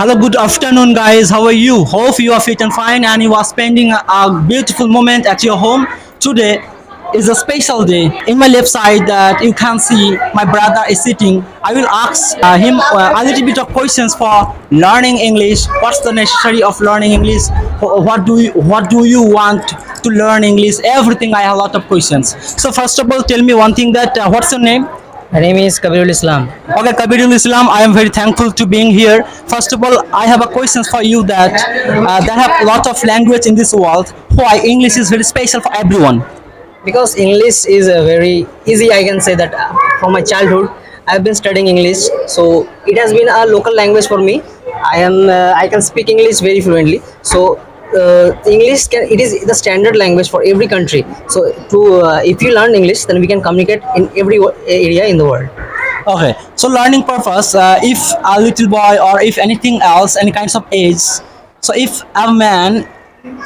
Hello, good afternoon, guys. How are you? Hope you are fit and fine and you are spending a beautiful moment at your home. Today is a special day. In my left side, that you can see my brother is sitting. I will ask him a little bit of questions for learning English. What's the necessary of learning English? What do you want to learn English? Everything. I have a lot of questions. So first of all, tell me one thing that what's your name? My name is Kabirul Islam. Okay, Kabirul Islam, I am very thankful to being here. First of all, I have a question for you that there have a lot of language in this world. Why English is very special for everyone? Because English is a very easy, I can say that from my childhood, I've been studying English. So it has been a local language for me. I can speak English very fluently. So it is the standard language for every country. So if you learn English, then we can communicate in every area in the world. Okay, so learning purpose, if a little boy or if anything else, any kinds of age, so if a man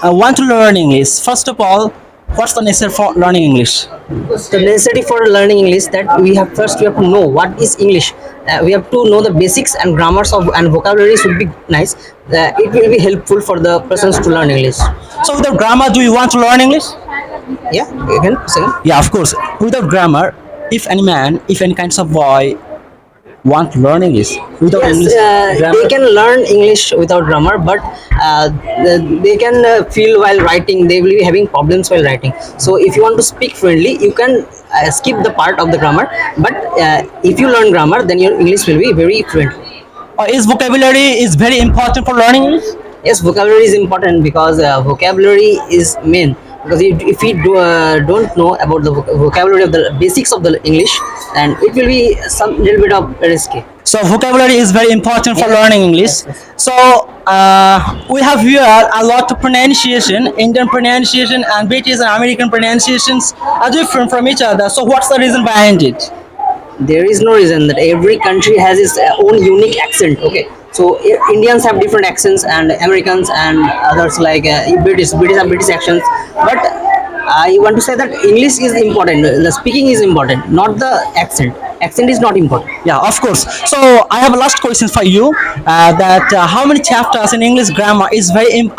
want to learn English, first of all, what's the necessary for learning English? The necessity for learning English that we have to know what is English. We have to know the basics and grammars of and vocabulary should be nice. It will be helpful for the persons to learn English. So without grammar, do you want to learn English? Yeah, again, second. Yeah, of course. Without grammar, if any man, if any kinds of boy want to learn English, without Yes, English grammar, they can learn English without grammar, but they can feel while writing. They will be having problems while writing. So if you want to speak fluently, you can skip the part of the grammar. But if you learn grammar, then your English will be very fluent. is vocabulary is very important for learning English? Yes, vocabulary is important because vocabulary is main. Because if we don't know about the vocabulary of the basics of the English, then it will be some little bit of risky. So vocabulary is very important for Yes. learning English. Yes. So we have here a lot of pronunciation. Indian pronunciation and British and American pronunciations are different from each other. So what's the reason behind it? There is no reason that every country has its own unique accent. Okay, so Indians have different accents, and Americans and others like British have British accents. But I want to say that English is important. The speaking is important, not the accent. Accent is not important. Yeah, of course. So I have a last question for you. That how many chapters in English grammar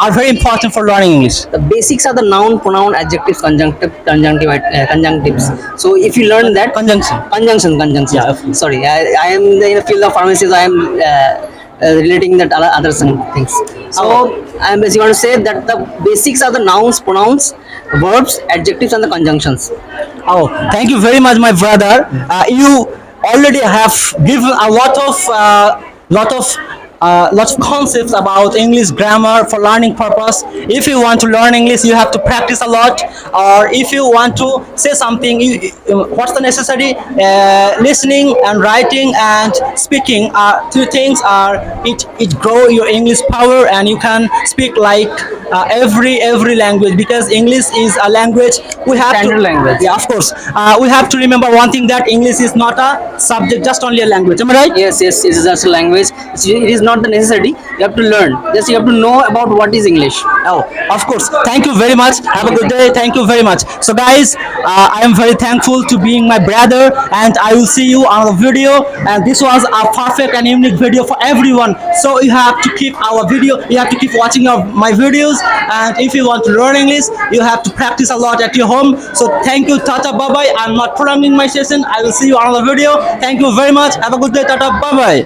are very important for learning English? The basics are the noun, pronoun, adjectives, conjunctives. So if you learn that Conjunction. conjunction. Yeah, of course. Sorry, I am in the field of pharmacy, so I am relating that other some things. So I'm basically going to say that the basics are the nouns, pronouns, verbs, adjectives, and the conjunctions. Oh, thank you very much, my brother. You already have given a lot of concepts about English grammar for learning purpose. If you want to learn English, you have to practice a lot. Or if you want to say something, what's the necessary? Listening and writing and speaking are two things. It grow your English power, and you can speak like every language, because English is a language we have Standard to language. Yeah, of course. We have to remember one thing, that English is not a subject, just only a language. Am I right? Yes, it is just a language. It is not the necessity. You have to learn. Just you have to know about what is English. Oh, of course. Thank you very much. Have a good day. Thank you very much. So, guys, I am very thankful to being my brother, and I will see you on the video. And this was a perfect and unique video for everyone. So you have to keep our video. You have to keep watching my videos. And if you want to learn English, you have to practice a lot at your home. So thank you. Tata. Bye bye. I'm not prolonging my session. I will see you on the video. Thank you very much. Have a good day. Tata. Bye bye.